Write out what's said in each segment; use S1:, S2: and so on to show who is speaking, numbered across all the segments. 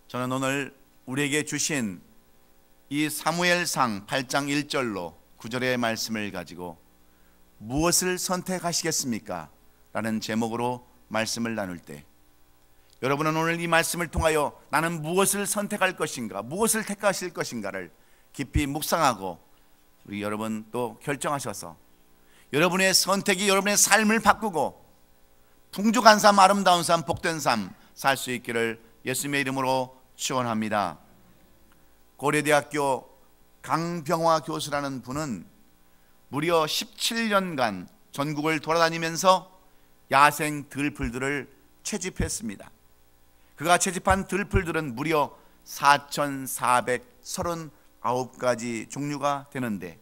S1: 저는 오늘 우리에게 주신 이 사무엘상 8장 1절로 9절의 말씀을 가지고 무엇을 선택하시겠습니까? 라는 제목으로 말씀을 나눌 때, 여러분은 오늘 이 말씀을 통하여 나는 무엇을 선택할 것인가, 무엇을 택하실 것인가를 깊이 묵상하고 우리 여러분 또 결정하셔서 여러분의 선택이 여러분의 삶을 바꾸고 풍족한 삶, 아름다운 삶, 복된 삶 살 수 있기를 예수님의 이름으로 축원합니다. 고려대학교 강병화 교수라는 분은 무려 17년간 전국을 돌아다니면서 야생 들풀들을 채집했습니다. 그가 채집한 들풀들은 무려 4,439가지 종류가 되는데,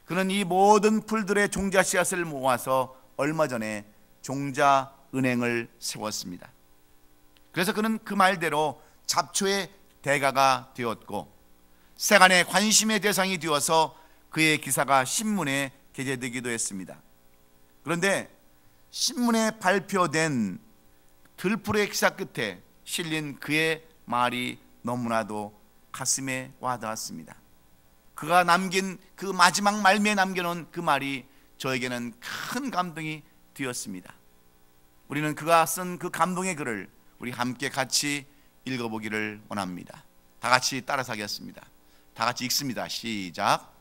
S1: 그는 이 모든 풀들의 종자 씨앗을 모아서 얼마 전에 종자은행을 세웠습니다. 그래서 그는 그 말대로 잡초의 대가가 되었고 세간의 관심의 대상이 되어서 그의 기사가 신문에 게재되기도 했습니다. 그런데 신문에 발표된 들풀의 기사 끝에 실린 그의 말이 너무나도 가슴에 와닿았습니다. 그가 남긴 그 마지막 말미에 남겨놓은 그 말이 저에게는 큰 감동이 되었습니다. 우리는 그가 쓴 그 감동의 글을 우리 함께 같이 읽어보기를 원합니다. 다 같이 따라서 하겠습니다. 다 같이 읽습니다. 시작.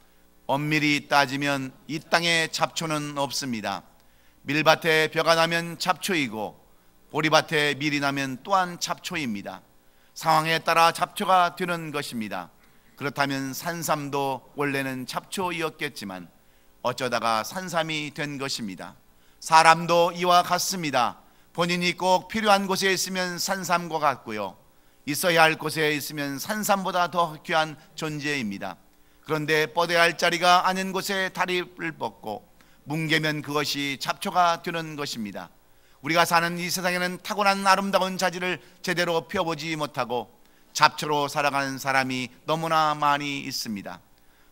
S1: 엄밀히 따지면 이 땅에 잡초는 없습니다. 밀밭에 벼가 나면 잡초이고 보리밭에 밀이 나면 또한 잡초입니다. 상황에 따라 잡초가 되는 것입니다. 그렇다면 산삼도 원래는 잡초이었겠지만 어쩌다가 산삼이 된 것입니다. 사람도 이와 같습니다. 본인이 꼭 필요한 곳에 있으면 산삼과 같고요, 있어야 할 곳에 있으면 산삼보다 더 귀한 존재입니다. 그런데 뻗어야 할 자리가 아닌 곳에 다리를 뻗고 뭉개면 그것이 잡초가 되는 것입니다. 우리가 사는 이 세상에는 타고난 아름다운 자질을 제대로 펴보지 못하고 잡초로 살아가는 사람이 너무나 많이 있습니다.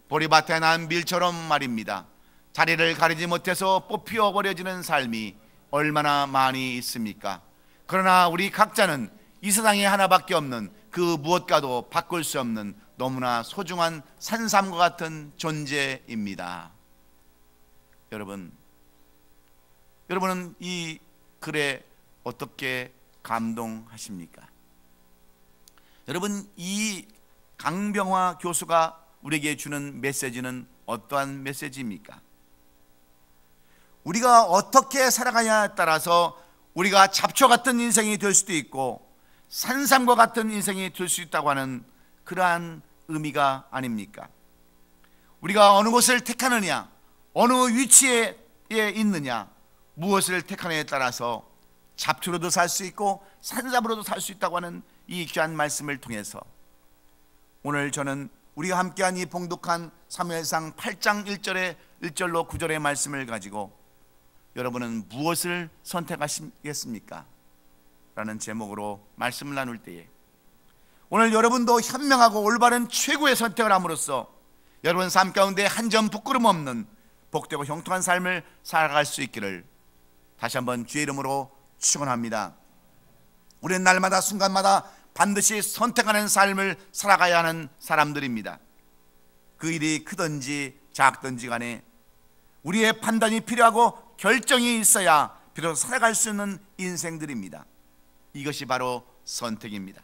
S1: 보리밭에 난 밀처럼 말입니다. 자리를 가리지 못해서 뽑혀 버려지는 삶이 얼마나 많이 있습니까? 그러나 우리 각자는 이 세상에 하나밖에 없는 그 무엇과도 바꿀 수 없는 너무나 소중한 산삼과 같은 존재입니다. 여러분은 이 글에 어떻게 감동하십니까? 여러분, 이 강병화 교수가 우리에게 주는 메시지는 어떠한 메시지입니까? 우리가 어떻게 살아가냐에 따라서 우리가 잡초 같은 인생이 될 수도 있고 산삼과 같은 인생이 될 수 있다고 하는 그러한 의미가 아닙니까? 우리가 어느 곳을 택하느냐, 어느 위치에 있느냐, 무엇을 택하느냐에 따라서 잡초로도 살 수 있고 산삼으로도 살 수 있다고 하는 이 귀한 말씀을 통해서 오늘 저는 우리가 함께한 이 봉독한 사무엘상 8장 1절로 9절의 말씀을 가지고 여러분은 무엇을 선택하시겠습니까? 라는 제목으로 말씀을 나눌 때에 오늘 여러분도 현명하고 올바른 최고의 선택을 함으로써 여러분 삶 가운데 한 점 부끄럼 없는 복되고 형통한 삶을 살아갈 수 있기를 다시 한번 주의 이름으로 축원합니다. 우리는 날마다 순간마다 반드시 선택하는 삶을 살아가야 하는 사람들입니다. 그 일이 크든지 작든지 간에 우리의 판단이 필요하고 결정이 있어야 비로소 살아갈 수 있는 인생들입니다. 이것이 바로 선택입니다.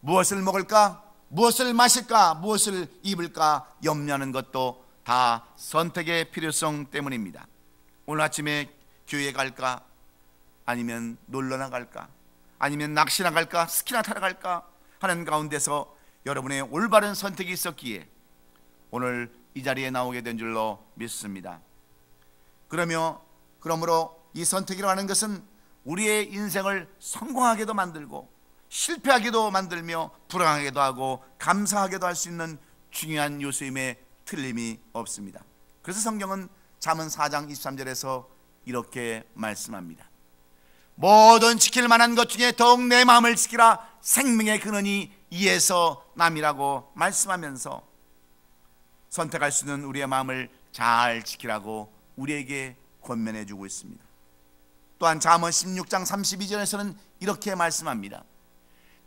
S1: 무엇을 먹을까, 무엇을 마실까, 무엇을 입을까 염려하는 것도 다 선택의 필요성 때문입니다. 오늘 아침에 교회에 갈까, 아니면 놀러 나갈까, 아니면 낚시 나갈까, 스키나 타러 갈까 하는 가운데서 여러분의 올바른 선택이 있었기에 오늘 이 자리에 나오게 된 줄로 믿습니다. 그러므로 이 선택이라고 하는 것은 우리의 인생을 성공하게도 만들고 실패하게도 만들며 불행하게도 하고 감사하게도 할 수 있는 중요한 요소임에 틀림이 없습니다. 그래서 성경은 잠언 4장 23절에서 이렇게 말씀합니다. 모든 지킬 만한 것 중에 더욱 내 마음을 지키라. 생명의 근원이 이에서 남이라고 말씀하면서 선택할 수 있는 우리의 마음을 잘 지키라고 우리에게 권면해 주고 있습니다. 또한 잠언 16장 32절에서는 이렇게 말씀합니다.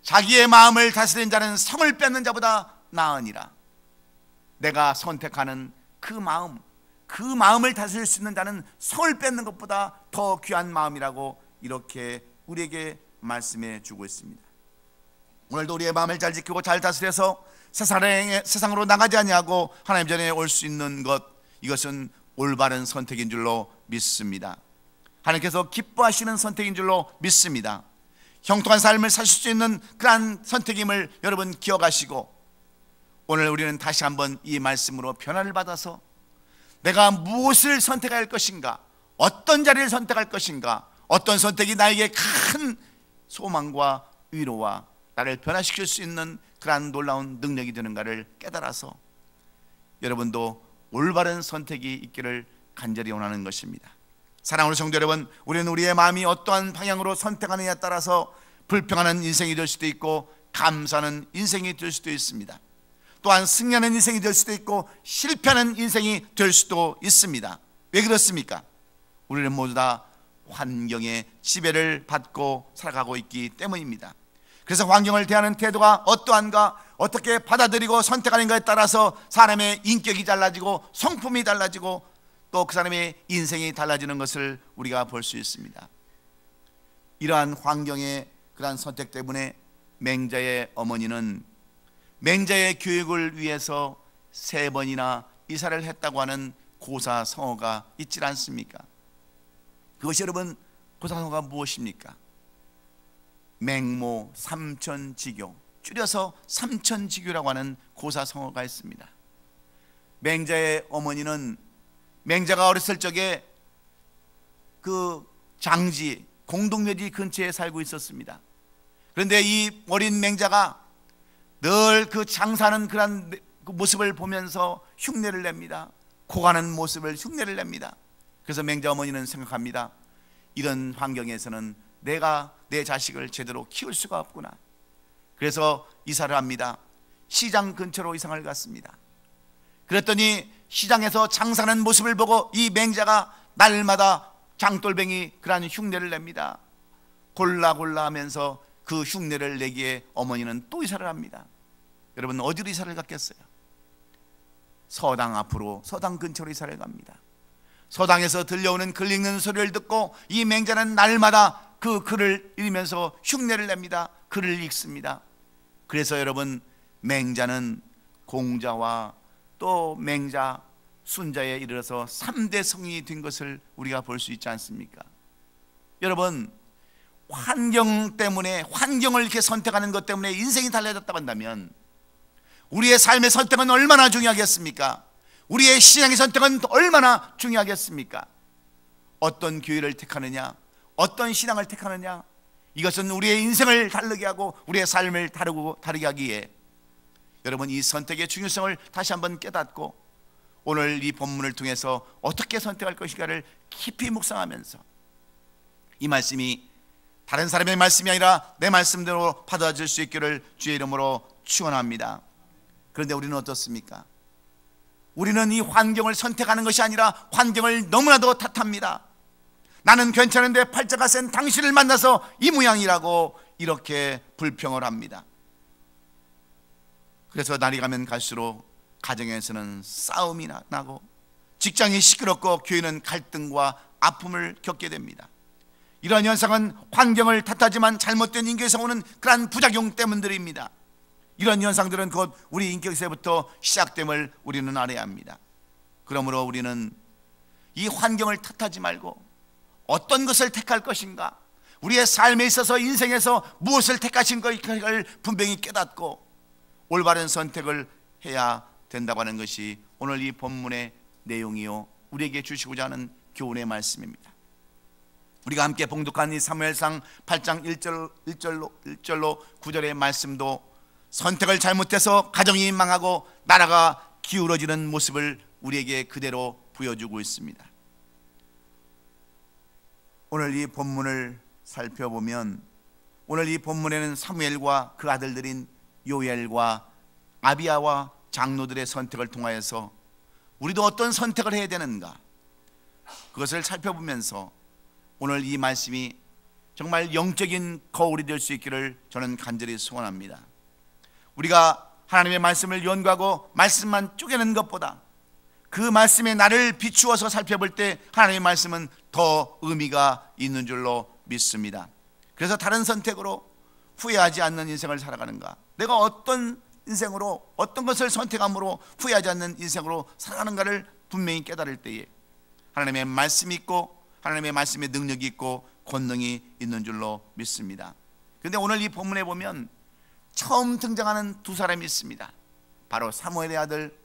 S1: 자기의 마음을 다스리는 자는 성을 뺏는 자보다 나으니라. 내가 선택하는 그 마음을 다스릴 수 있는 자는 성을 뺏는 것보다 더 귀한 마음이라고 이렇게 우리에게 말씀해 주고 있습니다. 오늘도 우리의 마음을 잘 지키고 잘 다스려서 세상으로 나가지 아니하고 하나님 전에 올 수 있는 것, 이것은 올바른 선택인 줄로 믿습니다. 하나님께서 기뻐하시는 선택인 줄로 믿습니다. 형통한 삶을 사실 수 있는 그러한 선택임을 여러분 기억하시고, 오늘 우리는 다시 한번 이 말씀으로 변화를 받아서 내가 무엇을 선택할 것인가, 어떤 자리를 선택할 것인가, 어떤 선택이 나에게 큰 소망과 위로와 나를 변화시킬 수 있는 그러한 놀라운 능력이 되는가를 깨달아서 여러분도 올바른 선택이 있기를 간절히 원하는 것입니다. 사랑하는 성도 여러분, 우리는 우리의 마음이 어떠한 방향으로 선택하느냐에 따라서 불평하는 인생이 될 수도 있고 감사하는 인생이 될 수도 있습니다. 또한 승리하는 인생이 될 수도 있고 실패하는 인생이 될 수도 있습니다. 왜 그렇습니까? 우리는 모두 다 환경의 지배를 받고 살아가고 있기 때문입니다. 그래서 환경을 대하는 태도가 어떠한가, 어떻게 받아들이고 선택하는가에 따라서 사람의 인격이 달라지고 성품이 달라지고 또 그 사람의 인생이 달라지는 것을 우리가 볼 수 있습니다. 이러한 환경의 그러한 선택 때문에 맹자의 어머니는 맹자의 교육을 위해서 3번이나 이사를 했다고 하는 고사성어가 있지 않습니까? 그것이 여러분, 고사성어가 무엇입니까? 맹모 삼천지교, 줄여서 삼천지교라고 하는 고사성어가 있습니다. 맹자의 어머니는 맹자가 어렸을 적에 그 장지, 공동묘지 근처에 살고 있었습니다. 그런데 이 어린 맹자가 늘 그 장사하는 그런 모습을 보면서 흉내를 냅니다. 고가는 모습을 흉내를 냅니다. 그래서 맹자 어머니는 생각합니다. 이런 환경에서는 내가 내 자식을 제대로 키울 수가 없구나. 그래서 이사를 합니다. 시장 근처로 이사를 갔습니다. 그랬더니 시장에서 장사하는 모습을 보고 이 맹자가 날마다 장돌뱅이 그런 흉내를 냅니다. 골라 하면서 그 흉내를 내기에 어머니는 또 이사를 합니다. 여러분, 어디로 이사를 갔겠어요? 서당 앞으로, 서당 근처로 이사를 갑니다. 서당에서 들려오는 글 읽는 소리를 듣고 이 맹자는 날마다 그 글을 읽으면서 흉내를 냅니다. 글을 읽습니다. 그래서 여러분, 맹자는 공자와 또 맹자, 순자에 이르러서 3대 성인이 된 것을 우리가 볼 수 있지 않습니까? 여러분, 환경 때문에, 환경을 이렇게 선택하는 것 때문에 인생이 달라졌다고 한다면 우리의 삶의 선택은 얼마나 중요하겠습니까? 우리의 신앙의 선택은 얼마나 중요하겠습니까? 어떤 교회를 택하느냐, 어떤 신앙을 택하느냐, 이것은 우리의 인생을 다르게 하고 우리의 삶을 다르게 하기에 여러분, 이 선택의 중요성을 다시 한번 깨닫고 오늘 이 본문을 통해서 어떻게 선택할 것인가를 깊이 묵상하면서 이 말씀이 다른 사람의 말씀이 아니라 내 말씀대로 받아줄 수 있기를 주의 이름으로 축원합니다. 그런데 우리는 어떻습니까? 우리는 이 환경을 선택하는 것이 아니라 환경을 너무나도 탓합니다. 나는 괜찮은데 팔자가 센 당신을 만나서 이 모양이라고 이렇게 불평을 합니다. 그래서 날이 가면 갈수록 가정에서는 싸움이 나고 직장이 시끄럽고 교회는 갈등과 아픔을 겪게 됩니다. 이러한 현상은 환경을 탓하지만 잘못된 인격에서 오는 그러한 부작용 때문들입니다. 이런 현상들은 곧 우리 인격에서부터 시작됨을 우리는 알아야 합니다. 그러므로 우리는 이 환경을 탓하지 말고 어떤 것을 택할 것인가, 우리의 삶에 있어서 인생에서 무엇을 택하신 것을 분명히 깨닫고 올바른 선택을 해야 된다고 하는 것이 오늘 이 본문의 내용이요, 우리에게 주시고자 하는 교훈의 말씀입니다. 우리가 함께 봉독한 이 사무엘상 8장 1절로 9절의 말씀도 선택을 잘못해서 가정이 망하고 나라가 기울어지는 모습을 우리에게 그대로 보여주고 있습니다. 오늘 이 본문을 살펴보면 오늘 이 본문에는 사무엘과 그 아들들인 요엘과 아비야와 장로들의 선택을 통하여서 우리도 어떤 선택을 해야 되는가, 그것을 살펴보면서 오늘 이 말씀이 정말 영적인 거울이 될 수 있기를 저는 간절히 소원합니다. 우리가 하나님의 말씀을 연구하고 말씀만 쪼개는 것보다 그 말씀에 나를 비추어서 살펴볼 때 하나님의 말씀은 더 의미가 있는 줄로 믿습니다. 그래서 다른 선택으로 후회하지 않는 인생을 살아가는가, 내가 어떤 인생으로 어떤 것을 선택함으로 후회하지 않는 인생으로 살아가는가를 분명히 깨달을 때에 하나님의 말씀이 있고 하나님의 말씀의 능력이 있고 권능이 있는 줄로 믿습니다. 그런데 오늘 이 본문에 보면 처음 등장하는 두 사람이 있습니다. 바로 사무엘의 아들,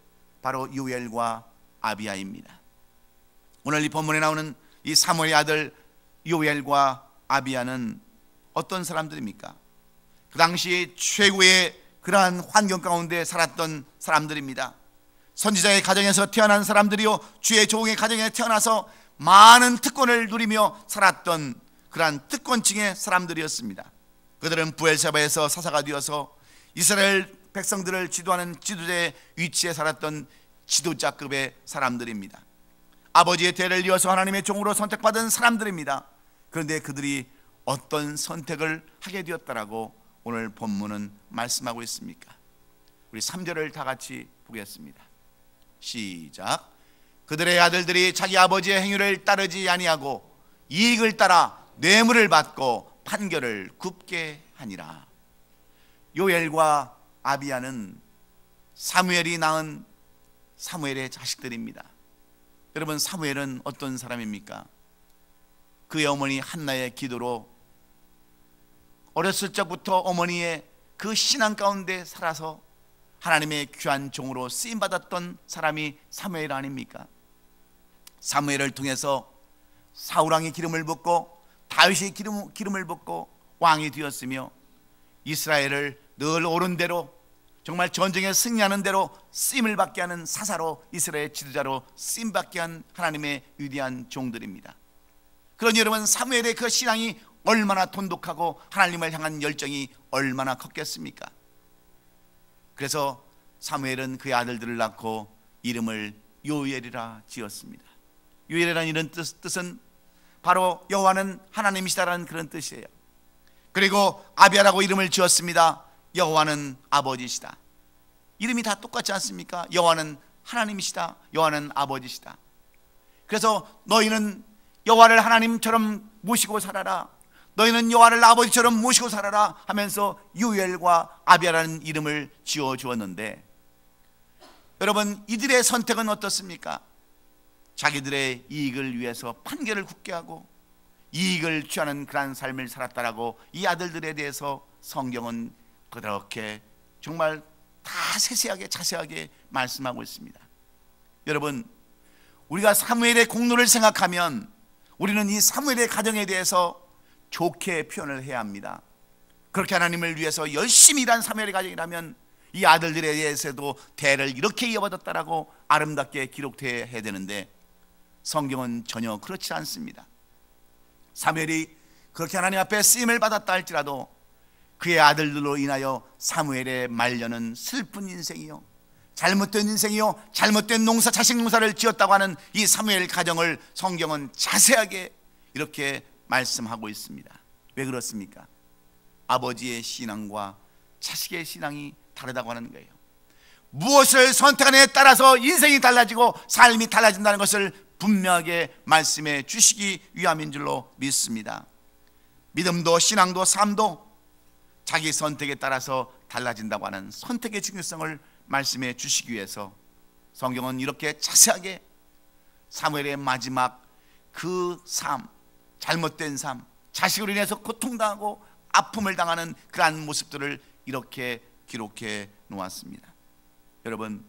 S1: 바로 요엘과 아비야입니다. 오늘 이 본문에 나오는 이 사무엘의 아들 요엘과 아비야는 어떤 사람들입니까? 그 당시 최고의 그러한 환경 가운데 살았던 사람들입니다. 선지자의 가정에서 태어난 사람들이요, 주의 종의 가정에 태어나서 많은 특권을 누리며 살았던 그러한 특권층의 사람들이었습니다. 그들은 부엘세바에서 사사가 되어서 이스라엘 백성들을 지도하는 지도자의 위치에 살았던 지도자급의 사람들입니다. 아버지의 대를 이어서 하나님의 종으로 선택받은 사람들입니다. 그런데 그들이 어떤 선택을 하게 되었다라고 오늘 본문은 말씀하고 있습니까? 우리 3절을 다 같이 보겠습니다. 시작. 그들의 아들들이 자기 아버지의 행위를 따르지 아니하고 이익을 따라 뇌물을 받고 판결을 굽게 하니라. 요엘과 아비야는 사무엘이 낳은 사무엘의 자식들입니다. 여러분, 사무엘은 어떤 사람입니까? 그의 어머니 한나의 기도로 어렸을 적부터 어머니의 그 신앙 가운데 살아서 하나님의 귀한 종으로 쓰임받았던 사람이 사무엘 아닙니까? 사무엘을 통해서 사울왕이 기름을 붓고 다윗이 기름을 붓고 왕이 되었으며 이스라엘을 늘 옳은 대로 정말 전쟁에 승리하는 대로 쓰임을 받게 하는 사사로 이스라엘 지도자로 쓰임받게 한 하나님의 위대한 종들입니다. 그러니 여러분, 사무엘의 그 신앙이 얼마나 돈독하고 하나님을 향한 열정이 얼마나 컸겠습니까? 그래서 사무엘은 그의 아들들을 낳고 이름을 요엘이라 지었습니다. 요엘이라는 이런 뜻은 바로 여호와는 하나님이시다라는 그런 뜻이에요. 그리고 아비야라고 이름을 지었습니다. 여호와는 아버지시다. 이름이 다 똑같지 않습니까? 여호와는 하나님이시다, 여호와는 아버지시다. 그래서 너희는 여호와를 하나님처럼 모시고 살아라, 너희는 여호와를 아버지처럼 모시고 살아라 하면서 요엘과 아비야라는 이름을 지어 주었는데, 여러분, 이들의 선택은 어떻습니까? 자기들의 이익을 위해서 판결을 굳게 하고 이익을 취하는 그러한 삶을 살았다라고 이 아들들에 대해서 성경은 그렇게 정말 다 세세하게 자세하게 말씀하고 있습니다. 여러분, 우리가 사무엘의 공로를 생각하면 우리는 이 사무엘의 가정에 대해서 좋게 표현을 해야 합니다. 그렇게 하나님을 위해서 열심히 일한 사무엘의 가정이라면 이 아들들에 대해서도 대를 이렇게 이어받았다라고 아름답게 기록해야 되는데, 성경은 전혀 그렇지 않습니다. 사무엘이 그렇게 하나님 앞에 쓰임을 받았다 할지라도 그의 아들들로 인하여 사무엘의 말년은 슬픈 인생이요, 잘못된 인생이요, 잘못된 농사, 자식 농사를 지었다고 하는 이 사무엘 가정을 성경은 자세하게 이렇게 말씀하고 있습니다. 왜 그렇습니까? 아버지의 신앙과 자식의 신앙이 다르다고 하는 거예요. 무엇을 선택하느냐에 따라서 인생이 달라지고 삶이 달라진다는 것을 분명하게 말씀해 주시기 위함인 줄로 믿습니다. 믿음도 신앙도 삶도 자기 선택에 따라서 달라진다고 하는 선택의 중요성을 말씀해 주시기 위해서 성경은 이렇게 자세하게 사무엘의 마지막 그 삶, 잘못된 삶, 자식으로 인해서 고통당하고 아픔을 당하는 그러한 모습들을 이렇게 기록해 놓았습니다. 여러분,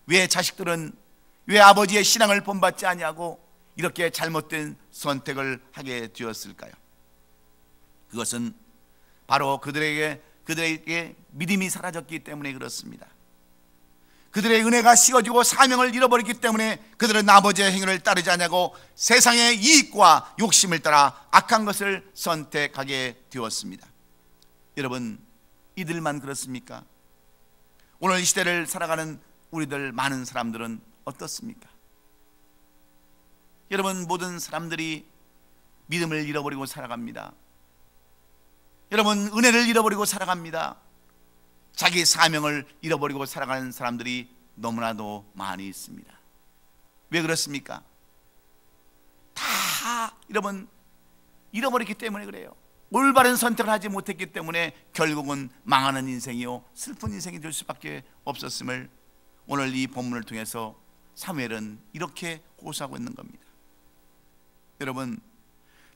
S1: 왜 자식들은 왜 아버지의 신앙을 본받지 아니하고 이렇게 잘못된 선택을 하게 되었을까요? 그것은 바로 그들에게 믿음이 사라졌기 때문에 그렇습니다. 그들의 은혜가 식어지고 사명을 잃어버렸기 때문에 그들은 아버지의 행위를 따르지 않냐고 세상의 이익과 욕심을 따라 악한 것을 선택하게 되었습니다. 여러분, 이들만 그렇습니까? 오늘 이 시대를 살아가는 우리들 많은 사람들은 어떻습니까? 여러분, 모든 사람들이 믿음을 잃어버리고 살아갑니다. 여러분, 은혜를 잃어버리고 살아갑니다. 자기 사명을 잃어버리고 살아가는 사람들이 너무나도 많이 있습니다. 왜 그렇습니까? 다 여러분 잃어버렸기 때문에 그래요. 올바른 선택을 하지 못했기 때문에 결국은 망하는 인생이요, 슬픈 인생이 될 수밖에 없었음을 오늘 이 본문을 통해서 사무엘은 이렇게 호소하고 있는 겁니다. 여러분,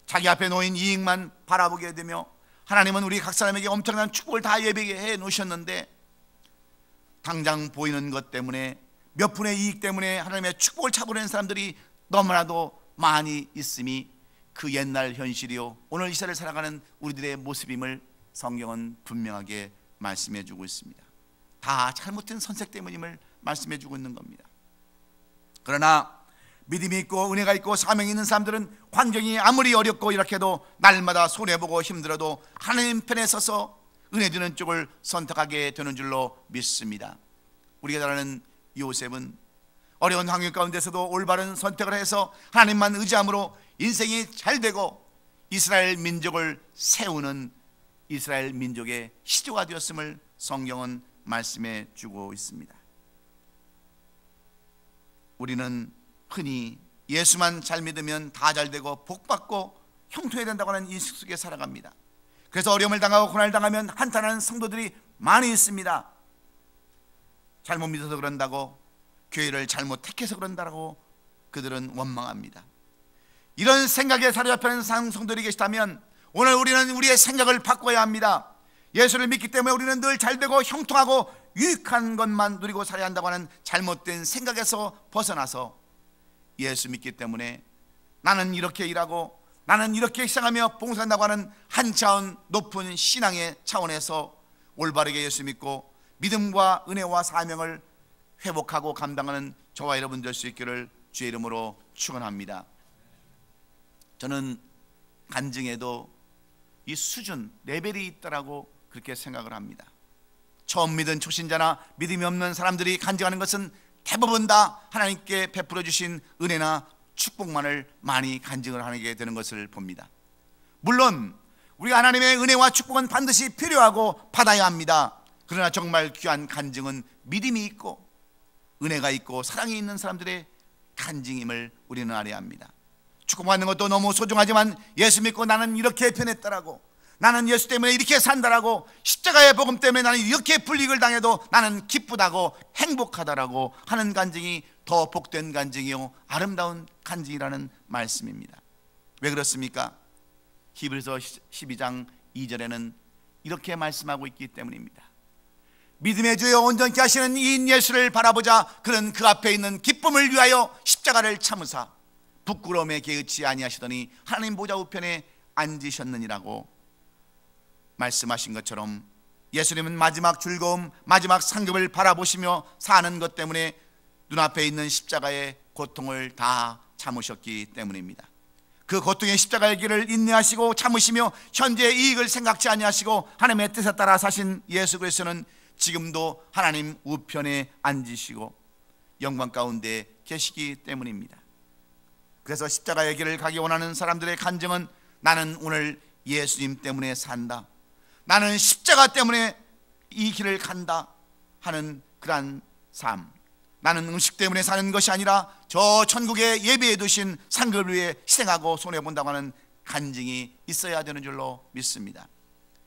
S1: 자기 앞에 놓인 이익만 바라보게 되며 하나님은 우리 각 사람에게 엄청난 축복을 다 예비해 놓으셨는데 당장 보이는 것 때문에 몇 푼의 이익 때문에 하나님의 축복을 차버리는 사람들이 너무나도 많이 있음이 그 옛날 현실이요, 오늘 이 시대를 살아가는 우리들의 모습임을 성경은 분명하게 말씀해 주고 있습니다. 다 잘못된 선택 때문임을 말씀해 주고 있는 겁니다. 그러나 믿음이 있고 은혜가 있고 사명이 있는 사람들은 환경이 아무리 어렵고 이렇게 해도 날마다 손해보고 힘들어도 하나님 편에 서서 은혜 주는 쪽을 선택하게 되는 줄로 믿습니다. 우리가 잘 아는 요셉은 어려운 환경 가운데서도 올바른 선택을 해서 하나님만 의지함으로 인생이 잘 되고 이스라엘 민족을 세우는 이스라엘 민족의 시조가 되었음을 성경은 말씀해 주고 있습니다. 우리는 흔히 예수만 잘 믿으면 다 잘 되고 복받고 형통해야 된다고 하는 인식 속에 살아갑니다. 그래서 어려움을 당하고 고난을 당하면 한탄하는 성도들이 많이 있습니다. 잘못 믿어서 그런다고, 교회를 잘못 택해서 그런다고 그들은 원망합니다. 이런 생각에 사로잡히는 성도들이 계시다면 오늘 우리는 우리의 생각을 바꿔야 합니다. 예수를 믿기 때문에 우리는 늘 잘되고 형통하고 유익한 것만 누리고 살아야 한다고 하는 잘못된 생각에서 벗어나서 예수 믿기 때문에 나는 이렇게 일하고 나는 이렇게 희생하며 봉사한다고 하는 한 차원 높은 신앙의 차원에서 올바르게 예수 믿고 믿음과 은혜와 사명을 회복하고 감당하는 저와 여러분 될 수 있기를 주의 이름으로 축원합니다. 저는 간증에도 이 수준, 레벨이 있다라고 그렇게 생각을 합니다. 처음 믿은 초신자나 믿음이 없는 사람들이 간증하는 것은 대부분 다 하나님께 베풀어 주신 은혜나 축복만을 많이 간증을 하게 되는 것을 봅니다. 물론 우리가 하나님의 은혜와 축복은 반드시 필요하고 받아야 합니다. 그러나 정말 귀한 간증은 믿음이 있고 은혜가 있고 사랑이 있는 사람들의 간증임을 우리는 알아야 합니다. 축복받는 것도 너무 소중하지만 예수 믿고 나는 이렇게 변했다라고, 나는 예수 때문에 이렇게 산다라고, 십자가의 복음 때문에 나는 이렇게 불이익을 당해도 나는 기쁘다고 행복하다라고 하는 간증이 더 복된 간증이요 아름다운 간증이라는 말씀입니다. 왜 그렇습니까? 히브리서 12장 2절에는 이렇게 말씀하고 있기 때문입니다. 믿음의 주여 온전케 하시는 이인 예수를 바라보자. 그는 그 앞에 있는 기쁨을 위하여 십자가를 참으사 부끄러움에 개의치 아니하시더니 하나님 보좌 우편에 앉으셨느니라고 말씀하신 것처럼 예수님은 마지막 즐거움, 마지막 상급을 바라보시며 사는 것 때문에 눈앞에 있는 십자가의 고통을 다 참으셨기 때문입니다. 그 고통의 십자가의 길을 인내하시고 참으시며 현재의 이익을 생각지 아니하시고 하나님의 뜻에 따라 사신 예수 그리스도는 지금도 하나님 우편에 앉으시고 영광 가운데 계시기 때문입니다. 그래서 십자가의 길을 가기 원하는 사람들의 간증은 나는 오늘 예수님 때문에 산다, 나는 십자가 때문에 이 길을 간다 하는 그러한 삶, 나는 음식 때문에 사는 것이 아니라 저 천국에 예비해 두신 상급을 위해 희생하고 손해본다고 하는 간증이 있어야 되는 줄로 믿습니다.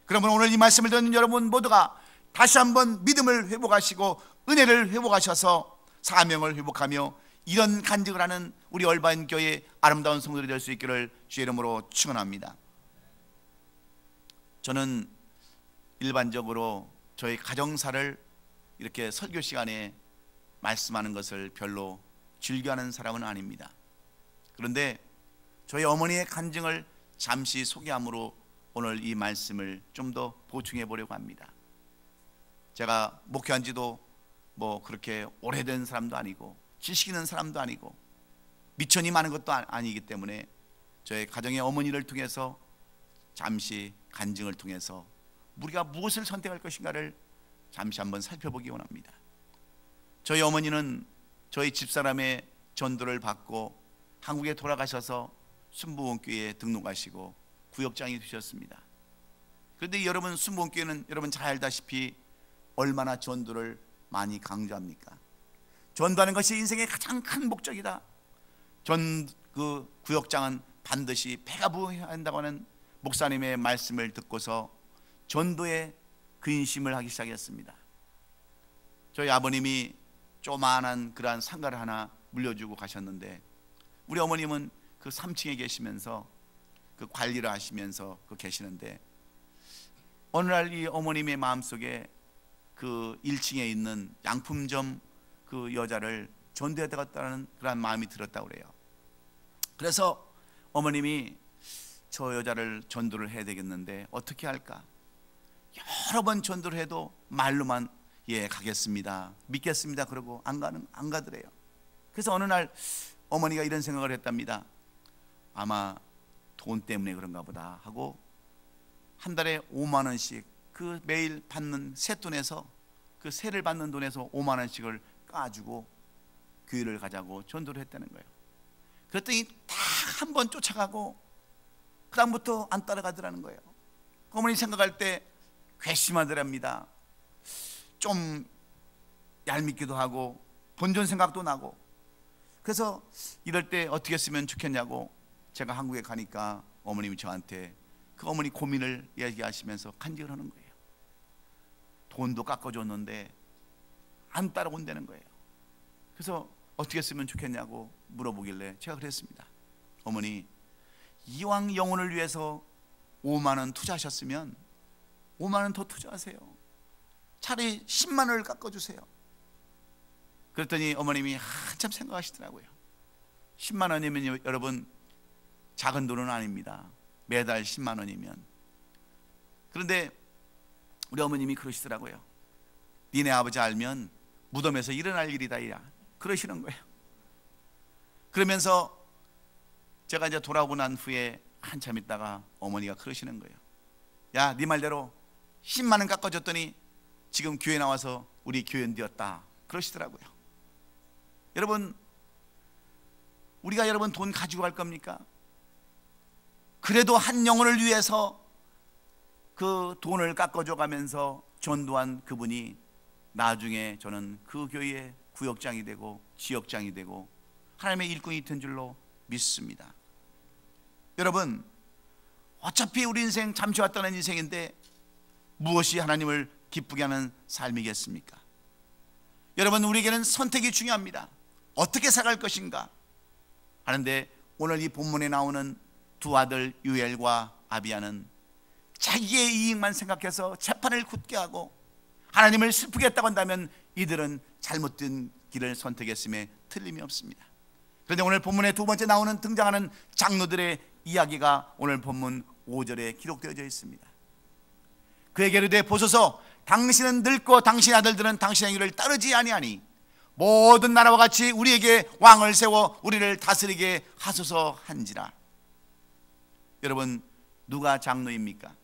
S1: 그러면 오늘 이 말씀을 듣는 여러분 모두가 다시 한번 믿음을 회복하시고 은혜를 회복하셔서 사명을 회복하며 이런 간증을 하는 우리 얼바인 교회의 아름다운 성도들이 될 수 있기를 주의 이름으로 축원합니다. 저는 일반적으로 저희 가정사를 이렇게 설교 시간에 말씀하는 것을 별로 즐겨하는 사람은 아닙니다. 그런데 저희 어머니의 간증을 잠시 소개함으로 오늘 이 말씀을 좀 더 보충해 보려고 합니다. 제가 목회한 지도 뭐 그렇게 오래된 사람도 아니고 지식 있는 사람도 아니고 미천이 많은 것도 아니기 때문에 저희 가정의 어머니를 통해서 잠시 간증을 통해서 우리가 무엇을 선택할 것인가를 잠시 한번 살펴보기 원합니다. 저희 어머니는 저희 집사람의 전도를 받고 한국에 돌아가셔서 순복음교회에 등록하시고 구역장이 되셨습니다. 그런데 여러분 순복음교회는 여러분 잘 알다시피 얼마나 전도를 많이 강조합니까? 전도하는 것이 인생의 가장 큰 목적이다. 그 구역장은 반드시 배가 부어야 한다고 하는 목사님의 말씀을 듣고서 전도에 근심을 하기 시작했습니다. 저희 아버님이 조만한 그러한 상가를 하나 물려주고 가셨는데, 우리 어머님은 그 3층에 계시면서 그 관리를 하시면서 계시는데, 어느 날 이 어머님의 마음속에 그 1층에 있는 양품점 그 여자를 전도해야 되겠다는 그런 마음이 들었다고 그래요. 그래서 어머님이 저 여자를 전도를 해야 되겠는데 어떻게 할까? 여러 번 전도를 해도 말로만 예 가겠습니다, 믿겠습니다 그러고 안 가더래요. 그래서 어느 날 어머니가 이런 생각을 했답니다. 아마 돈 때문에 그런가 보다 하고 한 달에 5만 원씩 그 매일 받는 쇳돈에서, 그 세를 받는 돈에서 5만 원씩을 까주고 교회를 가자고 전도를 했다는 거예요. 그랬더니 딱 한 번 쫓아가고 그 다음부터 안 따라가더라는 거예요. 어머니 생각할 때 괘씸하더랍니다. 좀 얄밉기도 하고 본전 생각도 나고. 그래서 이럴 때 어떻게 했으면 좋겠냐고 제가 한국에 가니까 어머님이 저한테 그 어머니 고민을 얘기하시면서 간증을 하는 거예요. 돈도 깎아줬는데 안 따라온다는 거예요. 그래서 어떻게 했으면 좋겠냐고 물어보길래 제가 그랬습니다. 어머니, 이왕 영혼을 위해서 5만 원 투자하셨으면 5만 원 더 투자하세요. 차라리 10만 원을 깎아주세요. 그랬더니 어머님이 한참 생각하시더라고요. 10만 원이면 여러분 작은 돈은 아닙니다. 매달 10만 원이면. 그런데 우리 어머님이 그러시더라고요. 니네 아버지 알면 무덤에서 일어날 일이다 그러시는 거예요. 그러면서 제가 이제 돌아오고 난 후에 한참 있다가 어머니가 그러시는 거예요. 야, 네 말대로 10만 원 깎아줬더니 지금 교회 나와서 우리 교연 되었다 그러시더라고요. 여러분, 우리가 여러분 돈 가지고 갈 겁니까? 그래도 한 영혼을 위해서 그 돈을 깎아줘 가면서 전도한 그분이 나중에 저는 그 교회의 구역장이 되고 지역장이 되고 하나님의 일꾼이 된 줄로 믿습니다. 여러분, 어차피 우리 인생 잠시 왔다는 인생인데 무엇이 하나님을 기쁘게 하는 삶이겠습니까? 여러분, 우리에게는 선택이 중요합니다. 어떻게 살아갈 것인가 하는데, 오늘 이 본문에 나오는 두 아들 유엘과 아비야는 자기의 이익만 생각해서 재판을 굳게 하고 하나님을 슬프게 했다고 한다면 이들은 잘못된 길을 선택했음에 틀림이 없습니다. 그런데 오늘 본문에 두 번째 나오는 등장하는 장로들의 이야기가 오늘 본문 5절에 기록되어져 있습니다. 그에게 이르되 보소서, 당신은 늙고 당신의 아들들은 당신의 길을 따르지 아니하니 모든 나라와 같이 우리에게 왕을 세워 우리를 다스리게 하소서 한지라. 여러분, 누가 장로입니까?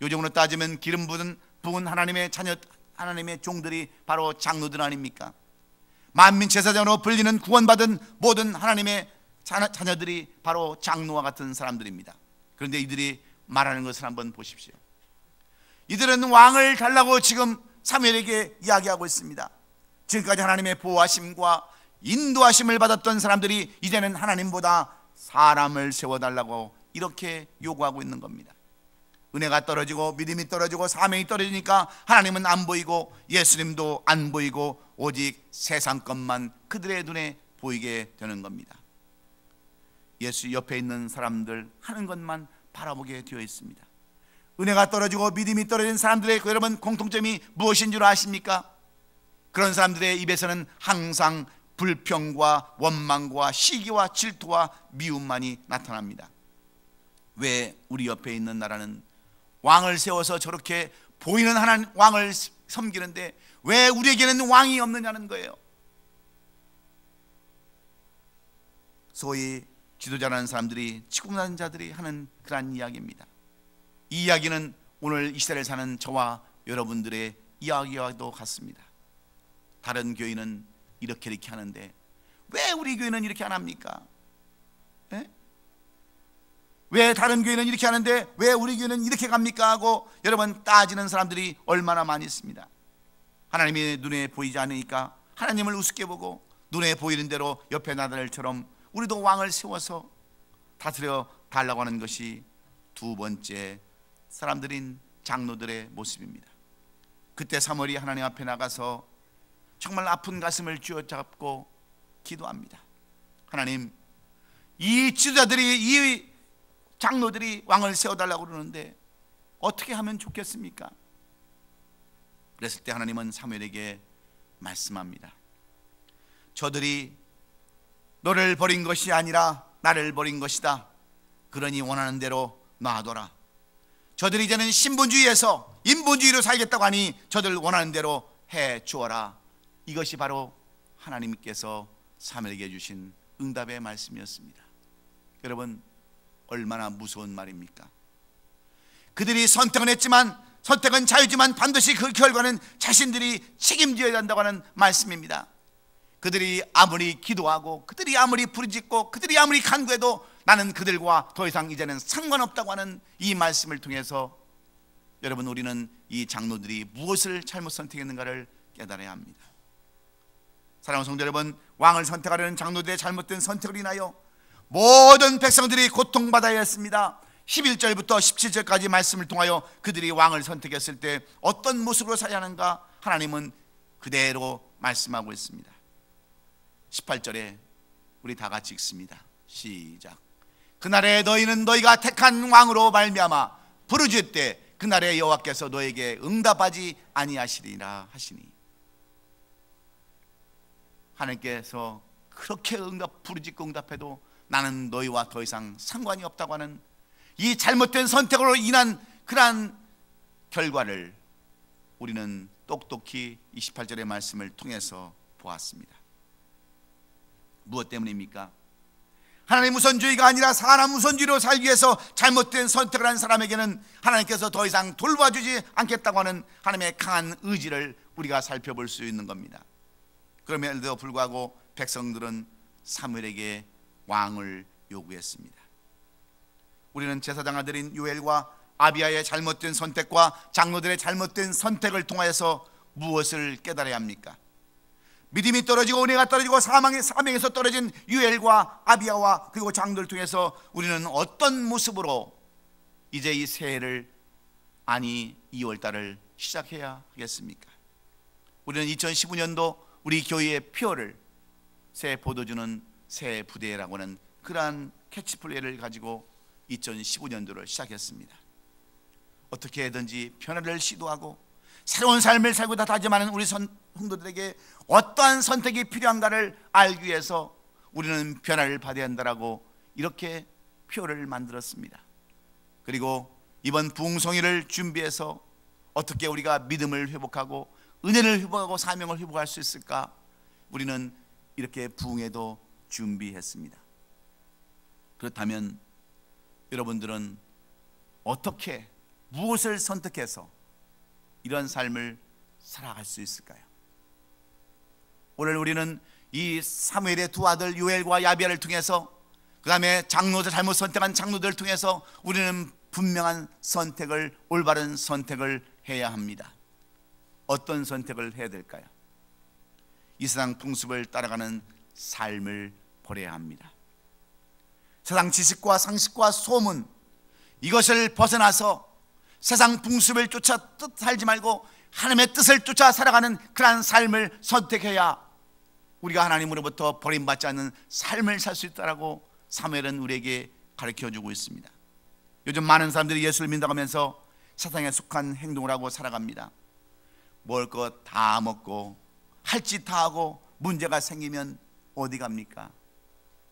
S1: 요즘으로 따지면 기름 부은 하나님의 자녀, 하나님의 종들이 바로 장로들 아닙니까? 만민 제사장으로 불리는 구원받은 모든 하나님의 자녀들이 바로 장로와 같은 사람들입니다. 그런데 이들이 말하는 것을 한번 보십시오. 이들은 왕을 달라고 지금 사무엘에게 이야기하고 있습니다. 지금까지 하나님의 보호하심과 인도하심을 받았던 사람들이 이제는 하나님보다 사람을 세워달라고 이렇게 요구하고 있는 겁니다. 은혜가 떨어지고 믿음이 떨어지고 사명이 떨어지니까 하나님은 안 보이고 예수님도 안 보이고 오직 세상 것만 그들의 눈에 보이게 되는 겁니다. 예수 옆에 있는 사람들 하는 것만 바라보게 되어 있습니다. 은혜가 떨어지고 믿음이 떨어진 사람들의 여러분 공통점이 무엇인 줄 아십니까? 그런 사람들의 입에서는 항상 불평과 원망과 시기와 질투와 미움만이 나타납니다. 왜 우리 옆에 있는 나라는 왕을 세워서 저렇게 보이는 하나님 왕을 섬기는데 왜 우리에게는 왕이 없느냐는 거예요. 소위 지도자라는 사람들이 치국난 자들이 하는 그런 이야기입니다. 이 이야기는 오늘 이 시대를 사는 저와 여러분들의 이야기와도 같습니다. 다른 교회는 이렇게 하는데 왜 우리 교회는 이렇게 안 합니까? 에? 왜 다른 교회는 이렇게 하는데 왜 우리 교회는 이렇게 갑니까? 하고 여러분 따지는 사람들이 얼마나 많이 있습니다. 하나님이 눈에 보이지 않으니까 하나님을 우습게 보고 눈에 보이는 대로 옆에 나라들처럼 우리도 왕을 세워서 다스려 달라고 하는 것이 두 번째 사람들인 장로들의 모습입니다. 그때 사무엘이 하나님 앞에 나가서 정말 아픈 가슴을 쥐어잡고 기도합니다. 하나님, 이 지도자들이, 이 장로들이 왕을 세워달라고 그러는데 어떻게 하면 좋겠습니까? 그랬을 때 하나님은 사무엘에게 말씀합니다. 저들이 너를 버린 것이 아니라 나를 버린 것이다. 그러니 원하는 대로 놔둬라. 저들이 이제는 신분주의에서 인본주의로 살겠다고 하니 저들 원하는 대로 해 주어라. 이것이 바로 하나님께서 사무엘에게 주신 응답의 말씀이었습니다. 여러분, 얼마나 무서운 말입니까? 그들이 선택은 했지만, 선택은 자유지만 반드시 그 결과는 자신들이 책임져야 한다고 하는 말씀입니다. 그들이 아무리 기도하고 그들이 아무리 부르짖고 그들이 아무리 간구해도 나는 그들과 더 이상 이제는 상관없다고 하는 이 말씀을 통해서 여러분, 우리는 이 장로들이 무엇을 잘못 선택했는가를 깨달아야 합니다. 사랑하는 성도 여러분, 왕을 선택하려는 장로들의 잘못된 선택을 인하여 모든 백성들이 고통받아야 했습니다. 11절부터 17절까지 말씀을 통하여 그들이 왕을 선택했을 때 어떤 모습으로 살아야 하는가 하나님은 그대로 말씀하고 있습니다. 18절에 우리 다 같이 읽습니다. 시작. 그날에 너희는 너희가 택한 왕으로 말미암아 부르짖을 때 그날에 여호와께서 너에게 응답하지 아니하시리라 하시니. 하나님께서 그렇게 부르짖고 응답해도 나는 너희와 더 이상 상관이 없다고 하는 이 잘못된 선택으로 인한 그러한 결과를 우리는 똑똑히 28절의 말씀을 통해서 보았습니다. 무엇 때문입니까? 하나님 우선주의가 아니라 사람 우선주의로 살기 위해서 잘못된 선택을 한 사람에게는 하나님께서 더 이상 돌봐주지 않겠다고 하는 하나님의 강한 의지를 우리가 살펴볼 수 있는 겁니다. 그럼에도 불구하고 백성들은 사무엘에게 왕을 요구했습니다. 우리는 제사장 아들인 요엘과 아비야의 잘못된 선택과 장로들의 잘못된 선택을 통하여서 무엇을 깨달아야 합니까? 믿음이 떨어지고 은혜가 떨어지고 사명에서 떨어진 요엘과 아비야와 그리고 장로들을 통해서 우리는 어떤 모습으로 이제 이 새해를, 아니 2월달을 시작해야 하겠습니까? 우리는 2015년도 우리 교회의 표를 새 보도주는 새 부대라고 하는 그러한 캐치플레이를 가지고 2015년도를 시작했습니다. 어떻게 해든지 변화를 시도하고 새로운 삶을 살고자 다짐하는 우리 성도들에게 어떠한 선택이 필요한가를 알기 위해서 우리는 변화를 받아야 한다라고 이렇게 표를 만들었습니다. 그리고 이번 부흥성회를 준비해서 어떻게 우리가 믿음을 회복하고 은혜를 회복하고 사명을 회복할 수 있을까? 우리는 이렇게 부흥회도 준비했습니다. 그렇다면 여러분들은 어떻게, 무엇을 선택해서 이런 삶을 살아갈 수 있을까요? 오늘 우리는 이 사무엘의 두 아들 요엘과 야비야를 통해서, 그 다음에 장로들, 잘못 선택한 장로들을 통해서 우리는 분명한 선택을, 올바른 선택을 해야 합니다. 어떤 선택을 해야 될까요? 이 세상 풍습을 따라가는 삶을 버려야 합니다. 세상 지식과 상식과 소문, 이것을 벗어나서 세상 풍습을 쫓아 살지 말고 하나님의 뜻을 쫓아 살아가는 그러한 삶을 선택해야 우리가 하나님으로부터 버림받지 않는 삶을 살 수 있다라고 사무엘은 우리에게 가르쳐주고 있습니다. 요즘 많은 사람들이 예수를 믿는다고 하면서 세상에 속한 행동을 하고 살아갑니다. 먹을 것 다 먹고 할 짓 다 하고 문제가 생기면 어디 갑니까?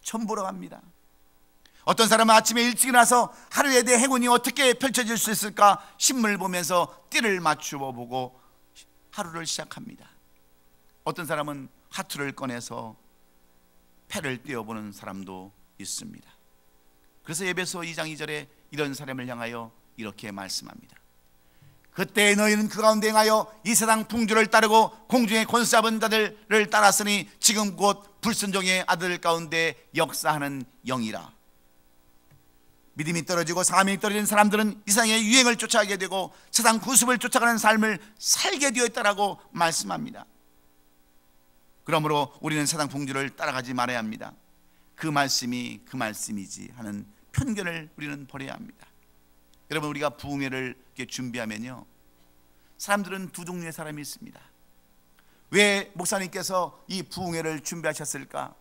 S1: 천 보러 갑니다. 어떤 사람은 아침에 일찍 일어나서 하루에 대해 행운이 어떻게 펼쳐질 수 있을까 신문을 보면서 띠를 맞추어 보고 하루를 시작합니다. 어떤 사람은 하투를 꺼내서 패를 띄워보는 사람도 있습니다. 그래서 에베소 2장 2절에 이런 사람을 향하여 이렇게 말씀합니다. 그때 너희는 그 가운데 행하여 이 세상 풍조를 따르고 공중의 권세 잡은 자들을 따랐으니 지금 곧 불순종의 아들 가운데 역사하는 영이라. 믿음이 떨어지고 사명이 떨어진 사람들은 이상의 유행을 쫓아가게 되고 세상 구습을 쫓아가는 삶을 살게 되어 있다라고 말씀합니다. 그러므로 우리는 세상 풍조를 따라가지 말아야 합니다. 그 말씀이 그 말씀이지 하는 편견을 우리는 버려야 합니다. 여러분, 우리가 부흥회를 이렇게 준비하면요, 사람들은 두 종류의 사람이 있습니다. 왜 목사님께서 이 부흥회를 준비하셨을까?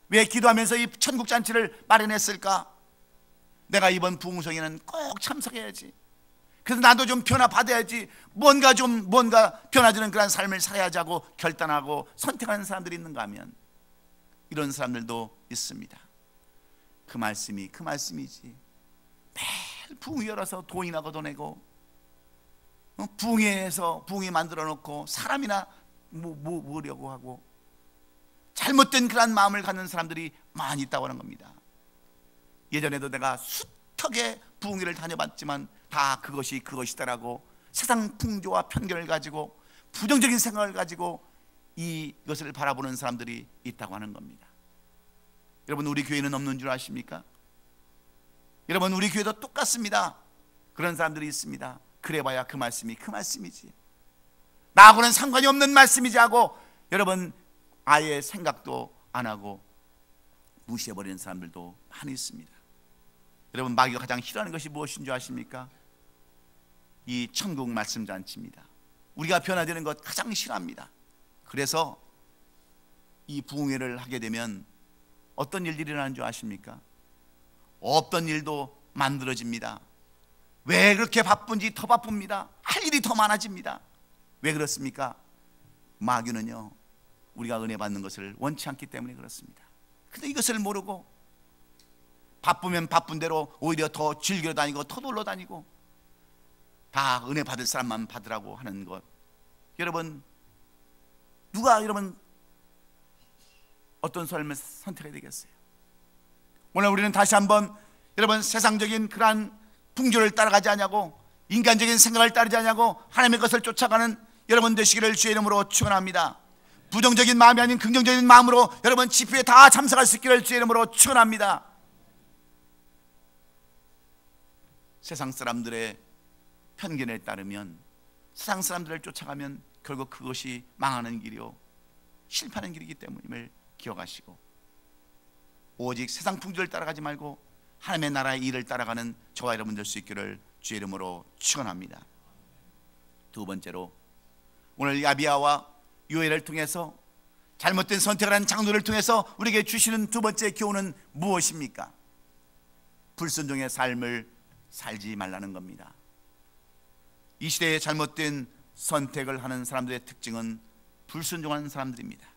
S1: 왜 기도하면서 이 천국잔치를 마련했을까? 내가 이번 부흥성에는 꼭 참석해야지. 그래서 나도 좀 변화받아야지. 뭔가 변화되는 그런 삶을 살아야지 하고 결단하고 선택하는 사람들이 있는가 하면 이런 사람들도 있습니다. 그 말씀이 그 말씀이지. 매일 부흥회 열어서 돈이나 걷어내고 부흥회에서 부흥회 만들어 놓고 사람이나 모으려고 하고 잘못된 그런 마음을 갖는 사람들이 많이 있다고 하는 겁니다. 예전에도 내가 숱하게 부흥회를 다녀봤지만 다 그것이다라고 세상 풍조와 편견을 가지고 부정적인 생각을 가지고 이것을 바라보는 사람들이 있다고 하는 겁니다. 여러분, 우리 교회는 없는 줄 아십니까? 여러분, 우리 교회도 똑같습니다. 그런 사람들이 있습니다. 그래봐야 그 말씀이 그 말씀이지, 나하고는 상관이 없는 말씀이지 하고 여러분 아예 생각도 안 하고 무시해버리는 사람들도 많이 있습니다. 여러분, 마귀가 가장 싫어하는 것이 무엇인 줄 아십니까? 이 천국 말씀 잔치입니다. 우리가 변화되는 것 가장 싫어합니다. 그래서 이 부흥회를 하게 되면 어떤 일들이 일어나는 줄 아십니까? 없던 일도 만들어집니다. 왜 그렇게 바쁜지 더 바쁩니다. 할 일이 더 많아집니다. 왜 그렇습니까? 마귀는요, 우리가 은혜 받는 것을 원치 않기 때문에 그렇습니다. 근데 이것을 모르고 바쁘면 바쁜 대로 오히려 더 즐겨 다니고 더 놀러 다니고 다 은혜 받을 사람만 받으라고 하는 것. 여러분, 누가 여러분 어떤 삶을 선택해야 되겠어요? 오늘 우리는 다시 한번 여러분 세상적인 그러한 풍조를 따라가지 않냐고, 인간적인 생각을 따르지 않냐고 하나님의 것을 쫓아가는 여러분 되시기를 주의 이름으로 축원합니다. 부정적인 마음이 아닌 긍정적인 마음으로 여러분 집회에 다 참석할 수 있기를 주의 이름으로 축원합니다. 세상 사람들의 편견에 따르면, 세상 사람들을 쫓아가면 결국 그것이 망하는 길이요 실패하는 길이기 때문임을 기억하시고, 오직 세상 풍조를 따라가지 말고 하나님의 나라의 일을 따라가는 저와 여러분 될 수 있기를 주의 이름으로 축원합니다. 두 번째로, 오늘 야비야와 요엘을 통해서 잘못된 선택을 한 장로를 통해서 우리에게 주시는 두 번째 교훈은 무엇입니까? 불순종의 삶을 살지 말라는 겁니다. 이 시대에 잘못된 선택을 하는 사람들의 특징은 불순종하는 사람들입니다.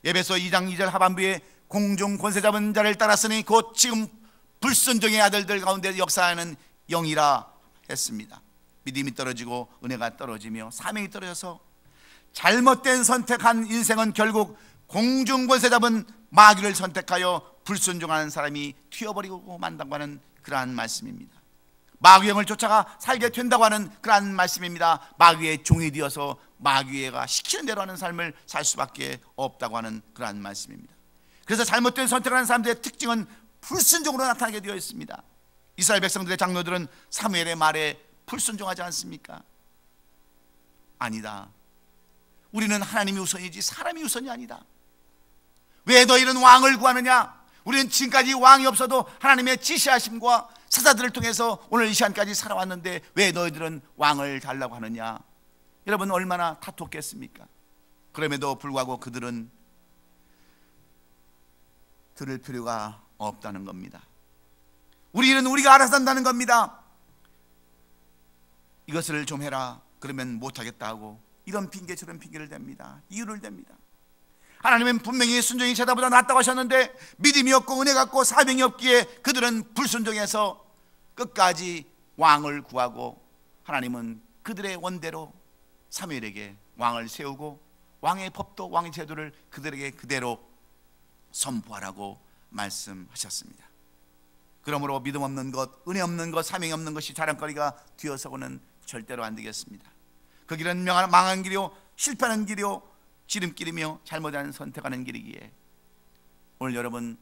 S1: 에베소 2장 2절 하반부에 공중 권세 잡은 자를 따랐으니 곧 지금 불순종의 아들들 가운데 역사하는 영이라 했습니다. 믿음이 떨어지고 은혜가 떨어지며 사명이 떨어져서 잘못된 선택한 인생은 결국 공중 권세 잡은 마귀를 선택하여 불순종하는 사람이 튀어버리고 만다고 하는 그러한 말씀입니다. 마귀의 영을 쫓아가 살게 된다고 하는 그러한 말씀입니다. 마귀의 종이 되어서 마귀가 시키는 대로 하는 삶을 살 수밖에 없다고 하는 그러한 말씀입니다. 그래서 잘못된 선택을 하는 사람들의 특징은 불순종으로 나타나게 되어 있습니다. 이스라엘 백성들의 장로들은 사무엘의 말에 불순종하지 않습니까? 아니다. 우리는 하나님이 우선이지 사람이 우선이 아니다. 왜 너희는 왕을 구하느냐? 우리는 지금까지 왕이 없어도 하나님의 지시하심과 사사들을 통해서 오늘 이 시간까지 살아왔는데 왜 너희들은 왕을 달라고 하느냐? 여러분, 얼마나 다퉜겠습니까? 그럼에도 불구하고 그들은 들을 필요가 없다는 겁니다. 우리는 우리가 알아서 한다는 겁니다. 이것을 좀 해라 그러면 못하겠다 하고 이런 핑계 저런 핑계를 댑니다. 이유를 댑니다. 하나님은 분명히 순종이 제다보다 낫다고 하셨는데 믿음이 없고 은혜가 없고 사명이 없기에 그들은 불순종해서 끝까지 왕을 구하고, 하나님은 그들의 원대로 사무엘에게 왕을 세우고 왕의 법도 왕의 제도를 그들에게 그대로 선포하라고 말씀하셨습니다. 그러므로 믿음 없는 것, 은혜 없는 것, 사명이 없는 것이 자랑거리가 되어서는 절대로 안 되겠습니다. 그 길은 망한 길이요 실패하는 길이요 지름길이며 잘못하는 선택하는 길이기에 오늘 여러분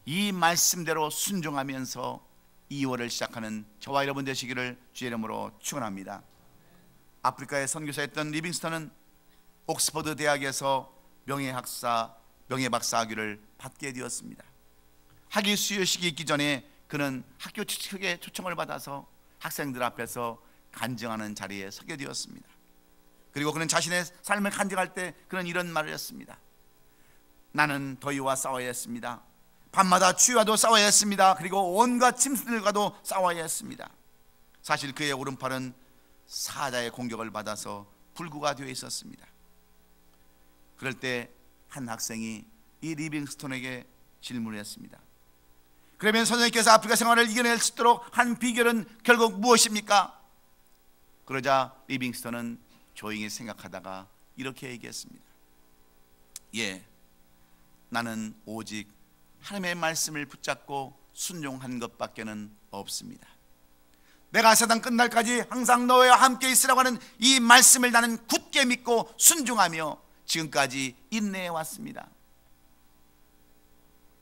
S1: 이 말씀대로 순종하면서 2월을 시작하는 저와 여러분 되시기를 주의 이름으로 축원합니다. 아프리카에 선교사였던 리빙스턴은 옥스퍼드 대학에서 명예학사, 명예박사 학위를 받게 되었습니다. 학위 수여식이 있기 전에 그는 학교 측의 초청을 받아서 학생들 앞에서 간증하는 자리에 서게 되었습니다. 그리고 그는 자신의 삶을 간증할 때 그는 이런 말을 했습니다. 나는 더위와 싸워야 했습니다. 밤마다 추위와도 싸워야 했습니다. 그리고 온갖 짐승들과도 싸워야 했습니다. 사실 그의 오른팔은 사자의 공격을 받아서 불구가 되어 있었습니다. 그럴 때 한 학생이 이 리빙스톤에게 질문을 했습니다. 그러면 선생님께서 아프리카 생활을 이겨낼 수 있도록 한 비결은 결국 무엇입니까? 그러자 리빙스턴은 조용히 생각하다가 이렇게 얘기했습니다. 예, 나는 오직 하나님의 말씀을 붙잡고 순종한 것밖에는 없습니다. 내가 세상 끝날까지 항상 너와 함께 있으라고 하는 이 말씀을 나는 굳게 믿고 순종하며 지금까지 인내해 왔습니다.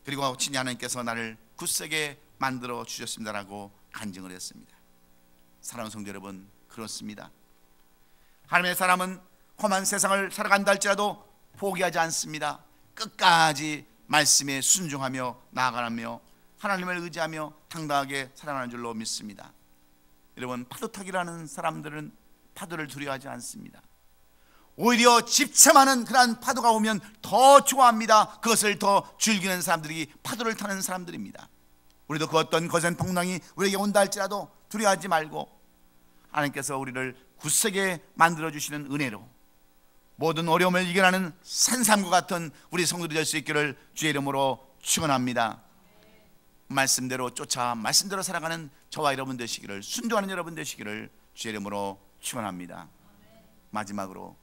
S1: 그리고 친히 하나님께서 나를 굳세게 만들어 주셨습니다라고 간증을 했습니다. 사랑하는 성도 여러분, 그렇습니다. 하나님의 사람은 험한 세상을 살아간다 할지라도 포기하지 않습니다. 끝까지 말씀에 순종하며 나아가며 하나님을 의지하며 당당하게 살아가는 줄로 믿습니다. 여러분, 파도타기라는 사람들은 파도를 두려워하지 않습니다. 오히려 집착하는 그러한 파도가 오면 더 좋아합니다. 그것을 더 즐기는 사람들이 파도를 타는 사람들입니다. 우리도 그 어떤 거센 풍랑이 우리에게 온다 할지라도 두려워하지 말고 하나님께서 우리를 굳세게 만들어주시는 은혜로 모든 어려움을 이겨내는 산삼과 같은 우리 성도들이 될 수 있기를 주의 이름으로 축원합니다. 말씀대로 쫓아 말씀대로 살아가는 저와 여러분 되시기를, 순종하는 여러분 되시기를 주의 이름으로 축원합니다. 마지막으로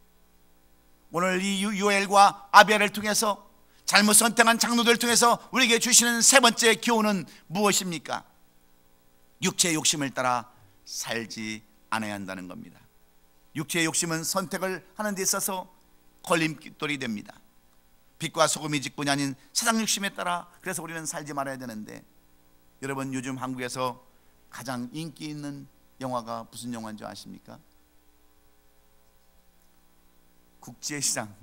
S1: 오늘 이 요엘과 아비야를 통해서 잘못 선택한 장로들을 통해서 우리에게 주시는 세 번째 교훈은 무엇입니까? 육체의 욕심을 따라 살지 않아야 한다는 겁니다. 육체의 욕심은 선택을 하는 데 있어서 걸림돌이 됩니다. 빛과 소금이 직분이 아닌 세상 욕심에 따라 그래서 우리는 살지 말아야 되는데, 여러분 요즘 한국에서 가장 인기 있는 영화가 무슨 영화인 줄 아십니까? 국제시장.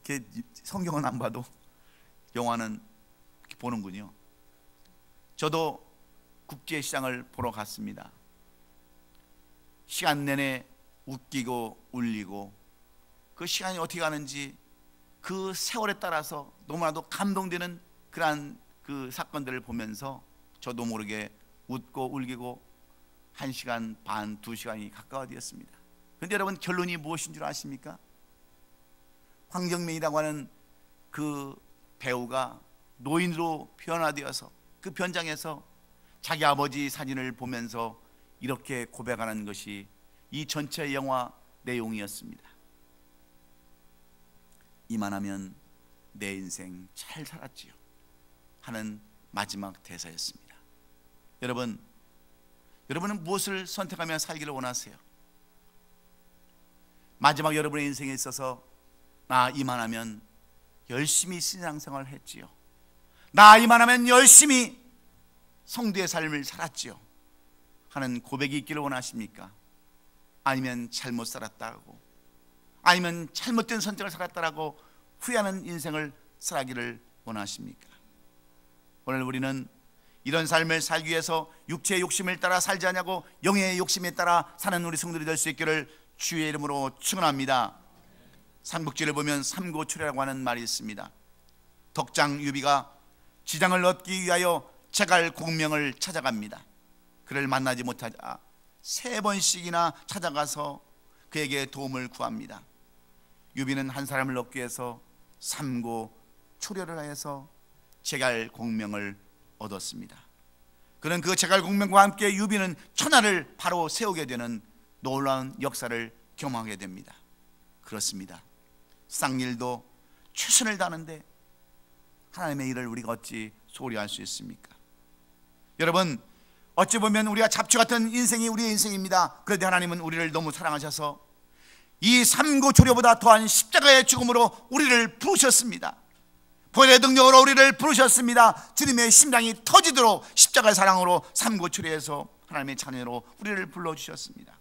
S1: 이렇게 성경은 안 봐도 영화는 이렇게 보는군요. 저도 국제시장을 보러 갔습니다. 시간 내내 웃기고 울리고 그 시간이 어떻게 가는지 그 세월에 따라서 너무나도 감동되는 그러한 그 사건들을 보면서 저도 모르게 웃고 울기고 1시간 반, 2시간이 가까워졌습니다. 그런데 여러분, 결론이 무엇인 줄 아십니까? 황정민이라고 하는 그 배우가 노인으로 변화되어서 그 변장에서 자기 아버지 사진을 보면서 이렇게 고백하는 것이 이 전체 영화 내용이었습니다. 이만하면 내 인생 잘 살았지요 하는 마지막 대사였습니다. 여러분은 무엇을 선택하며 살기를 원하세요? 마지막 여러분의 인생에 있어서 나 이만하면 열심히 신앙생활을 했지요, 나 이만하면 열심히 성도의 삶을 살았지요 하는 고백이 있기를 원하십니까? 아니면 잘못 살았다고, 아니면 잘못된 선택을 살았다라고 후회하는 인생을 살아기를 원하십니까? 오늘 우리는 이런 삶을 살기 위해서 육체의 욕심을 따라 살지 않냐고 영의 욕심에 따라 사는 우리 성도들이 될 수 있기를 주의 이름으로 축원합니다. 삼국지를 보면 삼고초려라고 하는 말이 있습니다. 덕장 유비가 지장을 얻기 위하여 제갈공명을 찾아갑니다. 그를 만나지 못하자 3번씩이나 찾아가서 그에게 도움을 구합니다. 유비는 한 사람을 얻기 위해서 삼고초려를 하여서 제갈공명을 얻었습니다. 그는 그 제갈공명과 함께 유비는 천하를 바로 세우게 되는 놀라운 역사를 경험하게 됩니다. 그렇습니다. 쌍일도 최선을 다하는데 하나님의 일을 우리가 어찌 소홀히 할 수 있습니까? 여러분, 어찌 보면 우리가 잡초 같은 인생이 우리의 인생입니다. 그런데 하나님은 우리를 너무 사랑하셔서 이 삼고초려보다 더한 십자가의 죽음으로 우리를 부르셨습니다. 보혈의 능력으로 우리를 부르셨습니다. 주님의 심장이 터지도록 십자가의 사랑으로 삼고 추리해서 하나님의 자녀로 우리를 불러주셨습니다.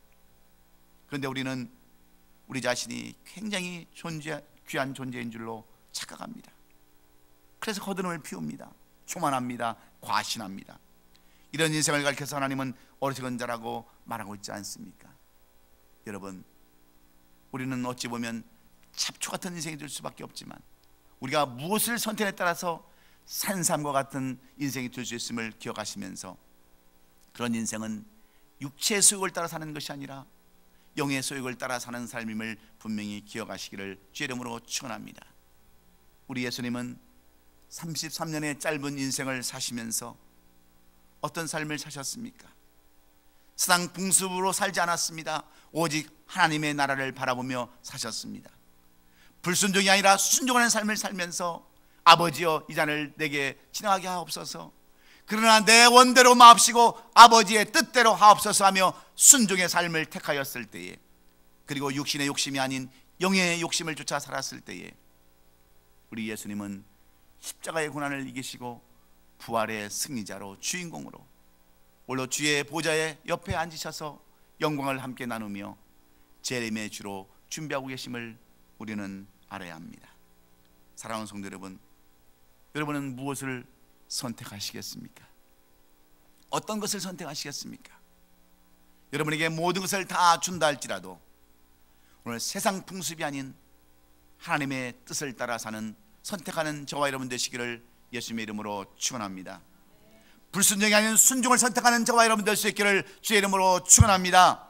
S1: 그런데 우리는 우리 자신이 굉장히 귀한 존재인 줄로 착각합니다. 그래서 거드름을 피웁니다. 교만합니다. 과신합니다. 이런 인생을 가르쳐서 하나님은 어리석은 자라고 말하고 있지 않습니까? 여러분, 우리는 어찌 보면 잡초 같은 인생이 될 수밖에 없지만 우리가 무엇을 선택에 따라서 산삼과 같은 인생이 될 수 있음을 기억하시면서 그런 인생은 육체의 소욕을 따라 사는 것이 아니라 영의 소욕을 따라 사는 삶임을 분명히 기억하시기를 주의 이름으로 축원합니다. 우리 예수님은 33년의 짧은 인생을 사시면서 어떤 삶을 사셨습니까? 세상 풍습으로 살지 않았습니다. 오직 하나님의 나라를 바라보며 사셨습니다. 불순종이 아니라 순종하는 삶을 살면서 아버지여 이 잔을 내게 지나가게 하옵소서, 그러나 내 원대로 마옵시고 아버지의 뜻대로 하옵소서 하며 순종의 삶을 택하였을 때에, 그리고 육신의 욕심이 아닌 영의 욕심을 쫓아 살았을 때에 우리 예수님은 십자가의 고난을 이기시고 부활의 승리자로 주인공으로 홀로 주의 보좌의 옆에 앉으셔서 영광을 함께 나누며 재림의 주로 준비하고 계심을 우리는 알아야 합니다. 사랑하는 성도 여러분, 여러분은 무엇을 선택하시겠습니까? 어떤 것을 선택하시겠습니까? 여러분에게 모든 것을 다 준다 할지라도 오늘 세상 풍습이 아닌 하나님의 뜻을 따라 사는 선택하는 저와 여러분 되시기를 예수님의 이름으로 축원합니다. 불순종이 아닌 순종을 선택하는 저와 여러분 될 수 있기를 주의 이름으로 축원합니다.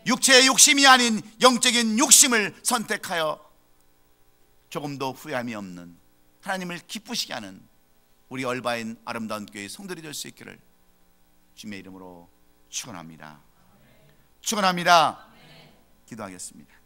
S1: 육체의 욕심이 아닌 영적인 욕심을 선택하여 조금도 후회함이 없는 하나님을 기쁘시게 하는 우리 얼바인 아름다운 교회의 성도들이 될 수 있기를 주님의 이름으로 축원합니다. 축원합니다. 기도하겠습니다.